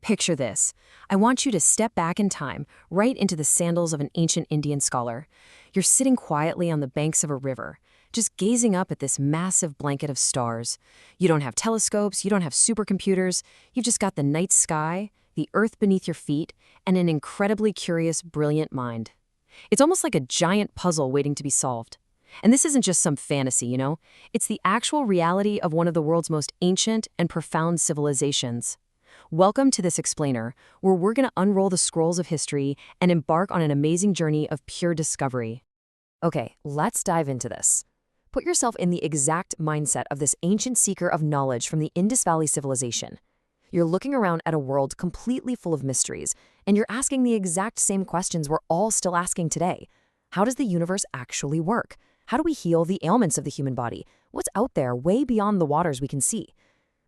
Picture this. I want you to step back in time, right into the sandals of an ancient Indian scholar. You're sitting quietly on the banks of a river, just gazing up at this massive blanket of stars. You don't have telescopes, you don't have supercomputers, you've just got the night sky, the earth beneath your feet, and an incredibly curious, brilliant mind. It's almost like a giant puzzle waiting to be solved. And this isn't just some fantasy, you know? It's the actual reality of one of the world's most ancient and profound civilizations. Welcome to this explainer, where we're going to unroll the scrolls of history and embark on an amazing journey of pure discovery. Okay, let's dive into this. Put yourself in the exact mindset of this ancient seeker of knowledge from the Indus Valley civilization. You're looking around at a world completely full of mysteries, and you're asking the exact same questions we're all still asking today. How does the universe actually work? How do we heal the ailments of the human body? What's out there way beyond the waters we can see?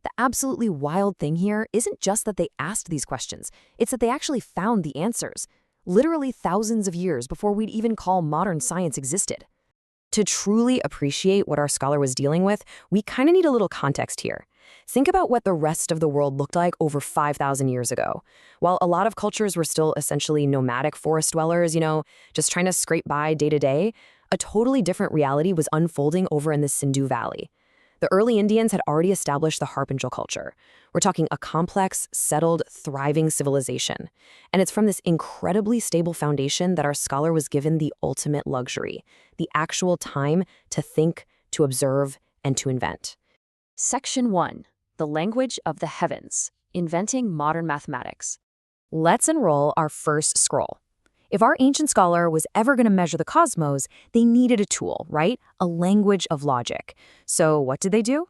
The absolutely wild thing here isn't just that they asked these questions, it's that they actually found the answers, literally thousands of years before we'd even call modern science existed. To truly appreciate what our scholar was dealing with, we kind of need a little context here. Think about what the rest of the world looked like over 5,000 years ago. While a lot of cultures were still essentially nomadic forest dwellers, just trying to scrape by day to day, a totally different reality was unfolding over in the Sindhu Valley. The early Indians had already established the Harpanchal culture. We're talking a complex, settled, thriving civilization. And it's from this incredibly stable foundation that our scholar was given the ultimate luxury, the actual time to think, to observe, and to invent. Section 1. The Language of the Heavens, Inventing Modern Mathematics. Let's unroll our first scroll. If our ancient scholar was ever going to measure the cosmos, they needed a tool, right? A language of logic. So what did they do?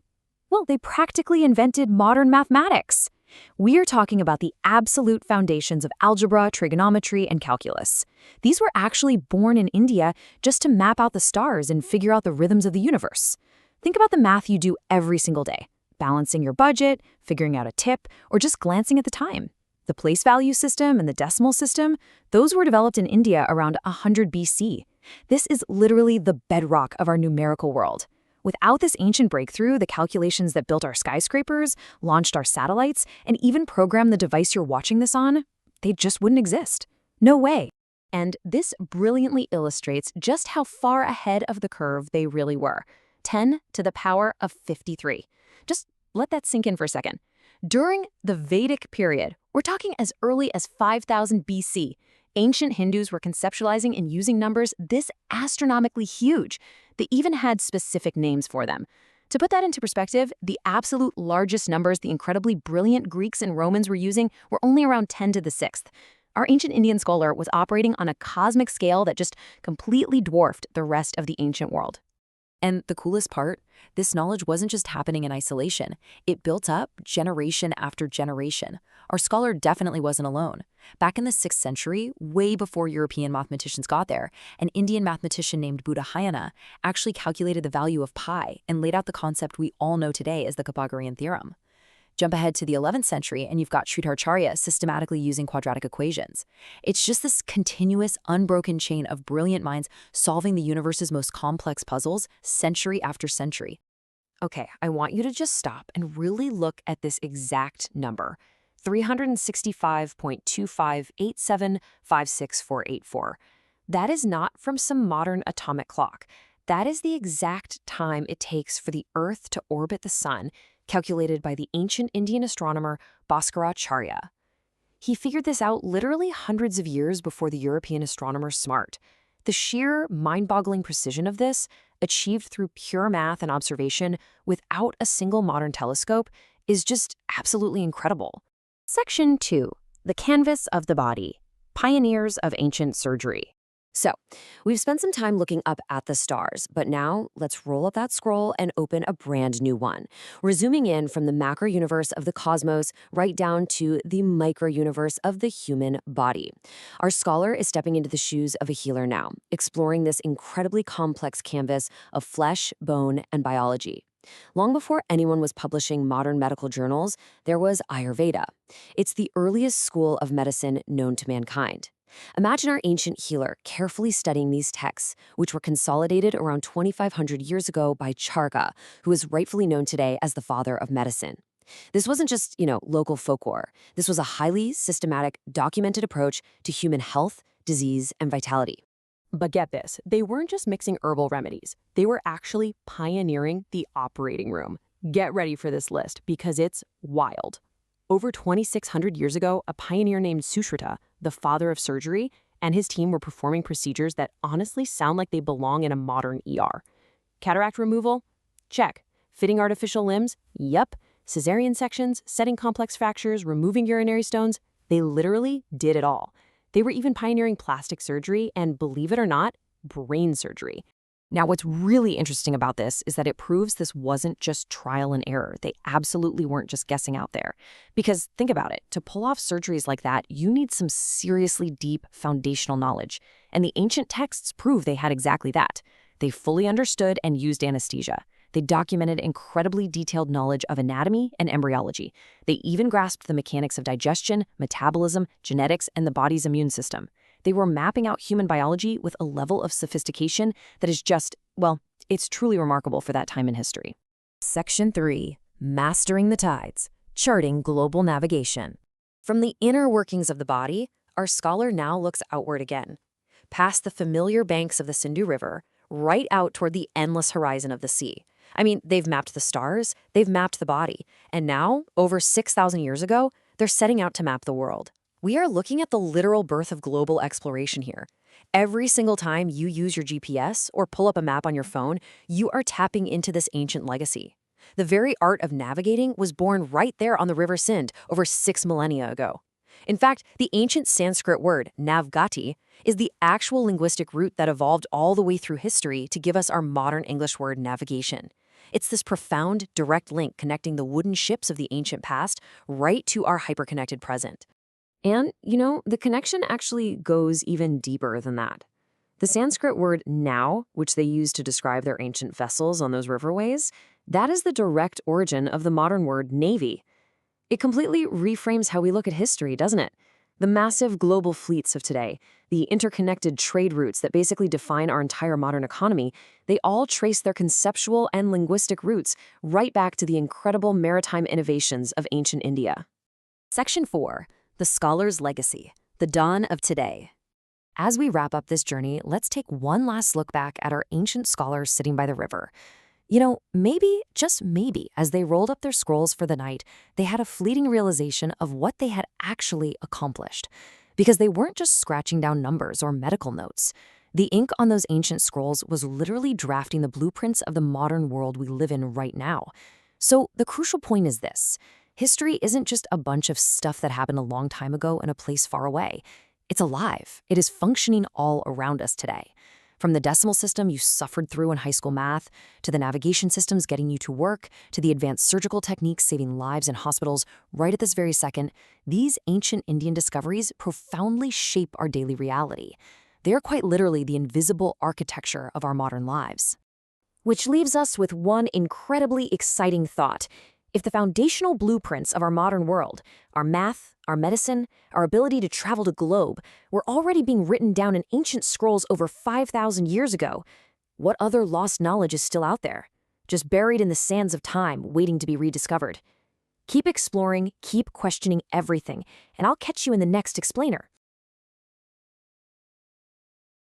Well, they practically invented modern mathematics. We are talking about the absolute foundations of algebra, trigonometry, and calculus. These were actually born in India just to map out the stars and figure out the rhythms of the universe. Think about the math you do every single day, balancing your budget, figuring out a tip, or just glancing at the time. The place value system and the decimal system, those were developed in India around 100 BC. This is literally the bedrock of our numerical world. Without this ancient breakthrough, the calculations that built our skyscrapers, launched our satellites, and even programmed the device you're watching this on, they just wouldn't exist. No way. And this brilliantly illustrates just how far ahead of the curve they really were. 10 to the power of 53. Just let that sink in for a second. During the Vedic period, we're talking as early as 5000 BC, ancient Hindus were conceptualizing and using numbers this astronomically huge. They even had specific names for them. To put that into perspective, the absolute largest numbers the incredibly brilliant Greeks and Romans were using were only around 10 to the 6th. Our ancient Indian scholar was operating on a cosmic scale that just completely dwarfed the rest of the ancient world. And the coolest part, this knowledge wasn't just happening in isolation. It built up generation after generation. Our scholar definitely wasn't alone. Back in the 6th century, way before European mathematicians got there, an Indian mathematician named Buddhayana actually calculated the value of pi and laid out the concept we all know today as the Pythagorean theorem. Jump ahead to the 11th century and you've got Sridharacharya systematically using quadratic equations. It's just this continuous, unbroken chain of brilliant minds solving the universe's most complex puzzles century after century. Okay, I want you to just stop and really look at this exact number, 365.258756,484. That is not from some modern atomic clock. That is the exact time it takes for the Earth to orbit the Sun, calculated by the ancient Indian astronomer Bhaskaracharya. He figured this out literally hundreds of years before the European astronomer Smart. The sheer, mind-boggling precision of this, achieved through pure math and observation without a single modern telescope, is just absolutely incredible. Section 2. The Canvas of the Body. Pioneers of Ancient Surgery. So, we've spent some time looking up at the stars, but now let's roll up that scroll and open a brand new one. We're zooming in from the macro universe of the cosmos right down to the micro universe of the human body. Our scholar is stepping into the shoes of a healer now, exploring this incredibly complex canvas of flesh, bone, and biology. Long before anyone was publishing modern medical journals, there was Ayurveda. It's the earliest school of medicine known to mankind. Imagine our ancient healer carefully studying these texts, which were consolidated around 2,500 years ago by Charaka, who is rightfully known today as the father of medicine. This wasn't just, local folklore. This was a highly systematic, documented approach to human health, disease, and vitality. But get this, they weren't just mixing herbal remedies. They were actually pioneering the operating room. Get ready for this list because it's wild. Over 2,600 years ago, a pioneer named Sushruta, the father of surgery, and his team were performing procedures that honestly sound like they belong in a modern ER. Cataract removal? Check. Fitting artificial limbs? Yep. Cesarean sections, setting complex fractures, removing urinary stones? They literally did it all. They were even pioneering plastic surgery and, believe it or not, brain surgery. Now, what's really interesting about this is that it proves this wasn't just trial and error. They absolutely weren't just guessing out there. Because think about it, to pull off surgeries like that, you need some seriously deep foundational knowledge. And the ancient texts prove they had exactly that. They fully understood and used anesthesia. They documented incredibly detailed knowledge of anatomy and embryology. They even grasped the mechanics of digestion, metabolism, genetics, and the body's immune system. They were mapping out human biology with a level of sophistication that is just, well, it's truly remarkable for that time in history. Section 3. Mastering the Tides. Charting Global Navigation. From the inner workings of the body, our scholar now looks outward again. Past the familiar banks of the Sindhu River, right out toward the endless horizon of the sea. I mean, they've mapped the stars, they've mapped the body, and now, over 6,000 years ago, they're setting out to map the world. We are looking at the literal birth of global exploration here. Every single time you use your GPS or pull up a map on your phone, you are tapping into this ancient legacy. The very art of navigating was born right there on the River Sindh over 6 millennia ago. In fact, the ancient Sanskrit word, navgati, is the actual linguistic root that evolved all the way through history to give us our modern English word navigation. It's this profound, direct link connecting the wooden ships of the ancient past right to our hyperconnected present. And, the connection actually goes even deeper than that. The Sanskrit word now, which they used to describe their ancient vessels on those riverways, that is the direct origin of the modern word navy. It completely reframes how we look at history, doesn't it? The massive global fleets of today, the interconnected trade routes that basically define our entire modern economy, they all trace their conceptual and linguistic roots right back to the incredible maritime innovations of ancient India. Section 4. The Scholar's Legacy, the Dawn of Today. As we wrap up this journey, let's take one last look back at our ancient scholars sitting by the river. Maybe, just maybe, as they rolled up their scrolls for the night, they had a fleeting realization of what they had actually accomplished. Because they weren't just scratching down numbers or medical notes. The ink on those ancient scrolls was literally drafting the blueprints of the modern world we live in right now. So the crucial point is this. History isn't just a bunch of stuff that happened a long time ago in a place far away. It's alive. It is functioning all around us today. From the decimal system you suffered through in high school math, to the navigation systems getting you to work, to the advanced surgical techniques saving lives in hospitals right at this very second, these ancient Indian discoveries profoundly shape our daily reality. They are quite literally the invisible architecture of our modern lives. Which leaves us with one incredibly exciting thought. If the foundational blueprints of our modern world, our math, our medicine, our ability to travel the globe, were already being written down in ancient scrolls over 5,000 years ago, what other lost knowledge is still out there, just buried in the sands of time, waiting to be rediscovered? Keep exploring, keep questioning everything, and I'll catch you in the next explainer.